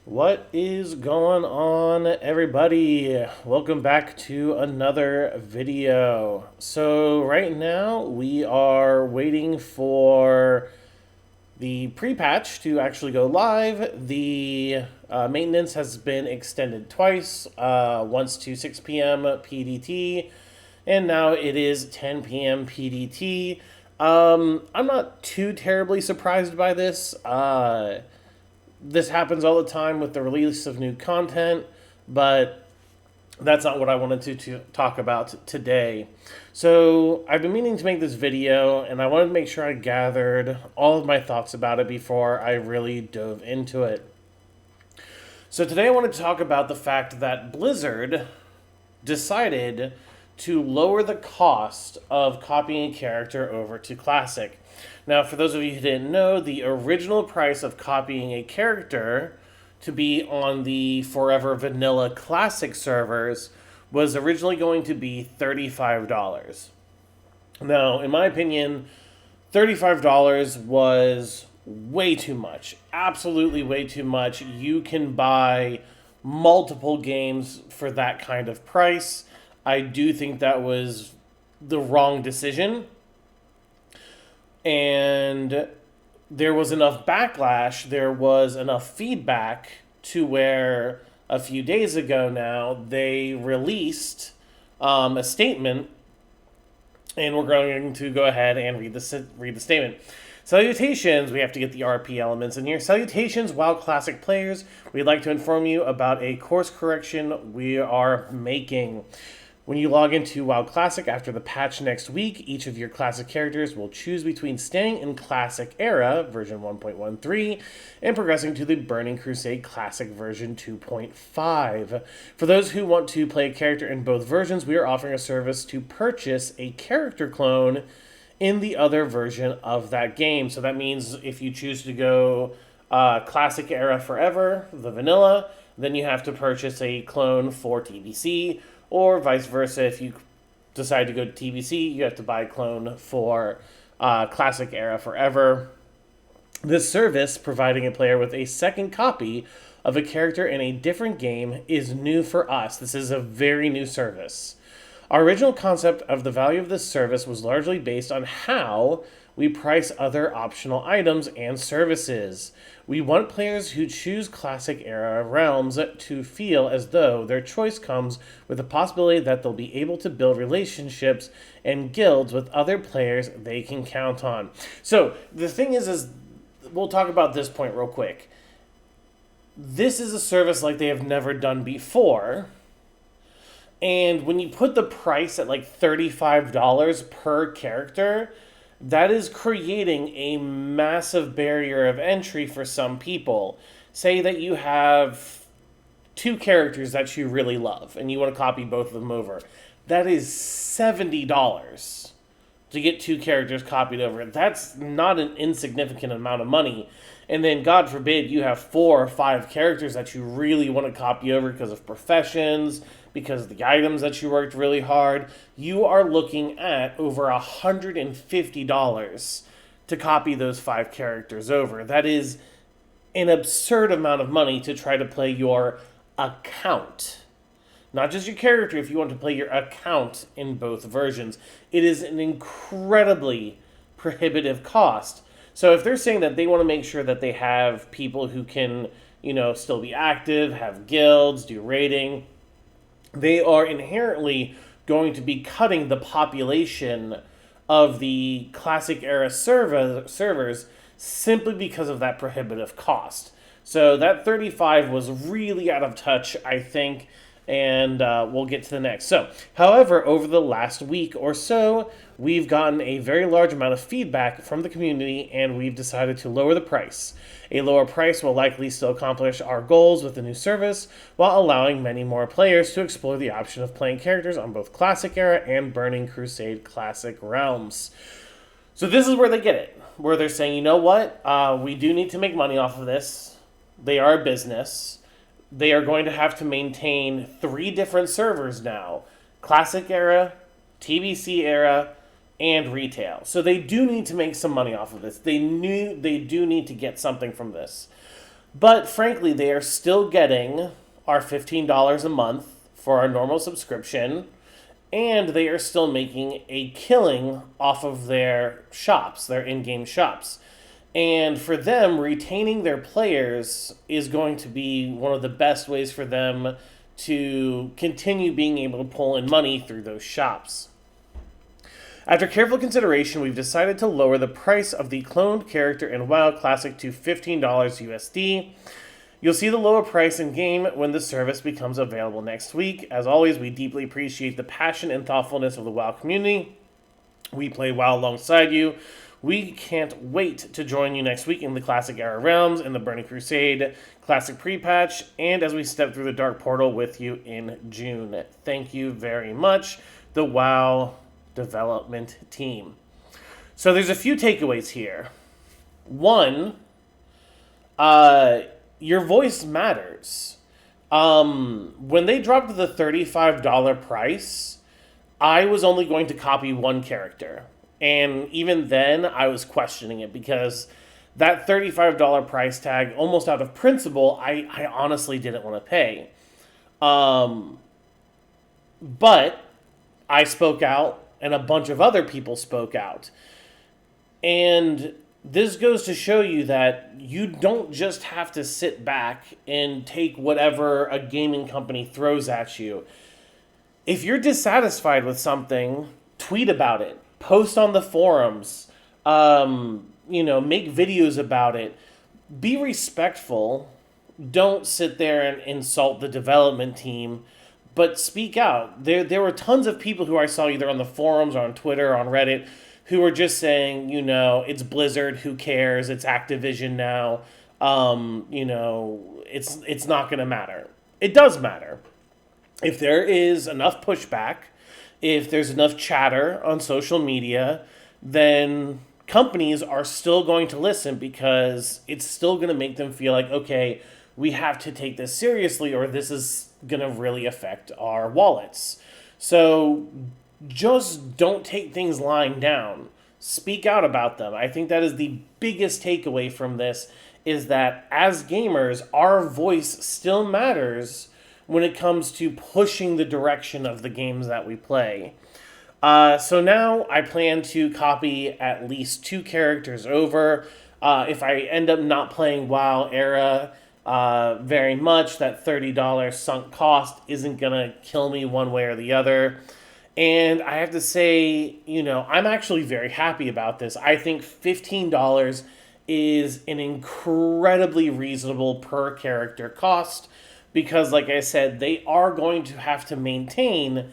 What is going on, everybody? Welcome back to another video. So, right now we are waiting for the pre-patch to actually go live. The maintenance has been extended twice, once to 6 p.m. PDT, and now it is 10 p.m. PDT. I'm not too terribly surprised by this. This happens all the time with the release of new content, but that's not what I wanted to talk about today. So, I've been meaning to make this video, and I wanted to make sure I gathered all of my thoughts about it before I really dove into it. So, today I wanted to talk about the fact that Blizzard decided to lower the cost of copying a character over to Classic. Now, for those of you who didn't know, the original price of copying a character to be on the Forever Vanilla Classic servers was originally going to be $35. Now, in my opinion, $35 was way too much. Absolutely way too much. You can buy multiple games for that kind of price. I do think that was the wrong decision. And there was enough backlash, there was enough feedback to where a few days ago now they released a statement, and we're going to go ahead and read the statement. Salutations, we have to get the RP elements in here. Salutations, WoW Classic players. We'd like to inform you about a course correction we are making. When you log into WoW Classic after the patch next week, each of your Classic characters will choose between staying in Classic Era, version 1.13, and progressing to the Burning Crusade Classic version 2.5. For those who want to play a character in both versions, we are offering a service to purchase a character clone in the other version of that game. So that means if you choose to go Classic Era Forever, the vanilla, then you have to purchase a clone for TBC, or vice versa. If you decide to go to TBC, you have to buy a clone for Classic Era Forever. This service, providing a player with a second copy of a character in a different game, is new for us. This is a very new service. Our original concept of the value of this service was largely based on how we price other optional items and services. We want players who choose Classic Era realms to feel as though their choice comes with the possibility that they'll be able to build relationships and guilds with other players they can count on. So, the thing is we'll talk about this point real quick. This is a service like they have never done before. And when you put the price at like $35 per character, that is creating a massive barrier of entry for some people. Say that you have two characters that you really love and you want to copy both of them over. That is $70 to get two characters copied over. That's not an insignificant amount of money. And then, God forbid, you have 4 or 5 characters that you really want to copy over because of professions, because of the items that you worked really hard. You are looking at over $150 to copy those 5 characters over. That is an absurd amount of money to try to play your account. Not just your character, if you want to play your account in both versions. It is an incredibly prohibitive cost. So if they're saying that they want to make sure that they have people who can, still be active, have guilds, do raiding, they are inherently going to be cutting the population of the Classic Era servers simply because of that prohibitive cost. So that 35 was really out of touch, I think, and we'll get to the next. So, however, over the last week or so, we've gotten a very large amount of feedback from the community, and we've decided to lower the price. A lower price will likely still accomplish our goals with the new service, while allowing many more players to explore the option of playing characters on both Classic Era and Burning Crusade Classic realms. So this is where they get it, where they're saying, you know what, we do need to make money off of this. They are a business. They are going to have to maintain 3 different servers now. Classic Era, TBC Era, and Retail. So they do need to make some money off of this. They do need to get something from this. But frankly, they are still getting our $15 a month for our normal subscription, and they are still making a killing off of their shops, their in game shops. And for them, retaining their players is going to be one of the best ways for them to continue being able to pull in money through those shops. After careful consideration, we've decided to lower the price of the cloned character in WoW Classic to $15 USD. You'll see the lower price in game when the service becomes available next week. As always, we deeply appreciate the passion and thoughtfulness of the WoW community. We play WoW alongside you. We can't wait to join you next week in the Classic Era Realms, in the Burning Crusade Classic pre-patch, and as we step through the Dark Portal with you in June. Thank you very much, the WoW development team. So there's a few takeaways here. One, your voice matters. When they dropped the $35 price, I was only going to copy one character. And even then, I was questioning it because that $35 price tag, almost out of principle, I honestly didn't want to pay. But I spoke out, and a bunch of other people spoke out. And this goes to show you that you don't just have to sit back and take whatever a gaming company throws at you. If you're dissatisfied with something, tweet about it. Post on the forums. Make videos about it. Be respectful. Don't sit there and insult the development team, but speak out. There were tons of people who I saw either on the forums or on Twitter or on Reddit who were just saying, it's Blizzard, who cares? It's Activision now. It's not going to matter. It does matter. If there is enough pushback, if there's enough chatter on social media, then companies are still going to listen because it's still going to make them feel like, okay, we have to take this seriously or this is going to really affect our wallets. So just don't take things lying down. Speak out about them. I think that is the biggest takeaway from this, is that as gamers, our voice still matters when it comes to pushing the direction of the games that we play. So now I plan to copy at least 2 characters over. If I end up not playing WoW Era very much, that $30 sunk cost isn't going to kill me one way or the other. And I have to say, I'm actually very happy about this. I think $15 is an incredibly reasonable per character cost because, like I said, they are going to have to maintain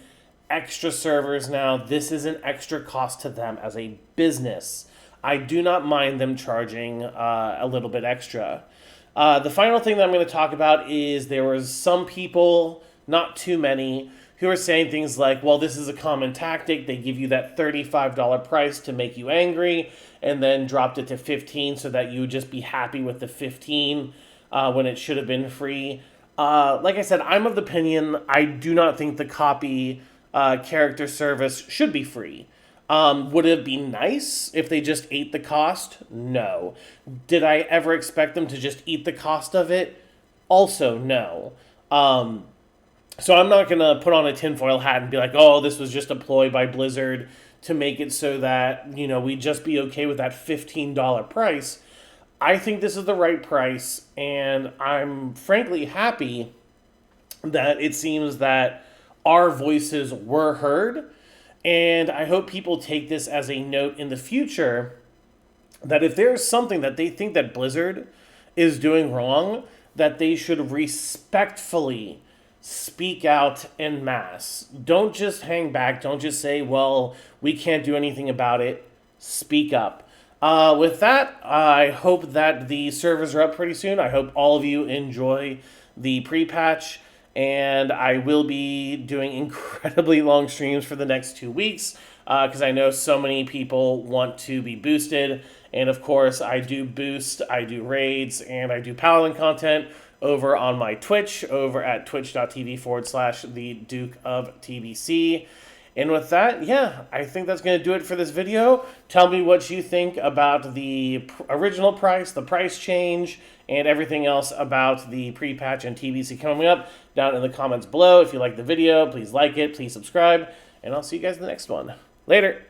extra servers now. This is an extra cost to them as a business. I do not mind them charging a little bit extra. The final thing that I'm going to talk about is there was some people, not too many, who are saying things like, well, this is a common tactic. They give you that $35 price to make you angry and then dropped it to $15 so that you would just be happy with the $15 when it should have been free. Like I said, I'm of the opinion I do not think the copy character service should be free. Would it be nice if they just ate the cost? No. Did I ever expect them to just eat the cost of it? Also, no. So I'm not going to put on a tinfoil hat and be like, oh, this was just a ploy by Blizzard to make it so that, we'd just be okay with that $15 price. I think this is the right price, and I'm frankly happy that it seems that our voices were heard, and I hope people take this as a note in the future that if there's something that they think that Blizzard is doing wrong, that they should respectfully speak out en masse. Don't just hang back. Don't just say, well, we can't do anything about it. Speak up. With that, I hope that the servers are up pretty soon. I hope all of you enjoy the pre-patch, and I will be doing incredibly long streams for the next 2 weeks because I know so many people want to be boosted. And of course, I do boost, I do raids, and I do Paladin content over on my Twitch, over at twitch.tv/the Duke of TBC. And with that, yeah, I think that's going to do it for this video. Tell me what you think about the original price, the price change, and everything else about the pre-patch and TBC coming up down in the comments below. If you like the video, please like it, please subscribe, and I'll see you guys in the next one. Later!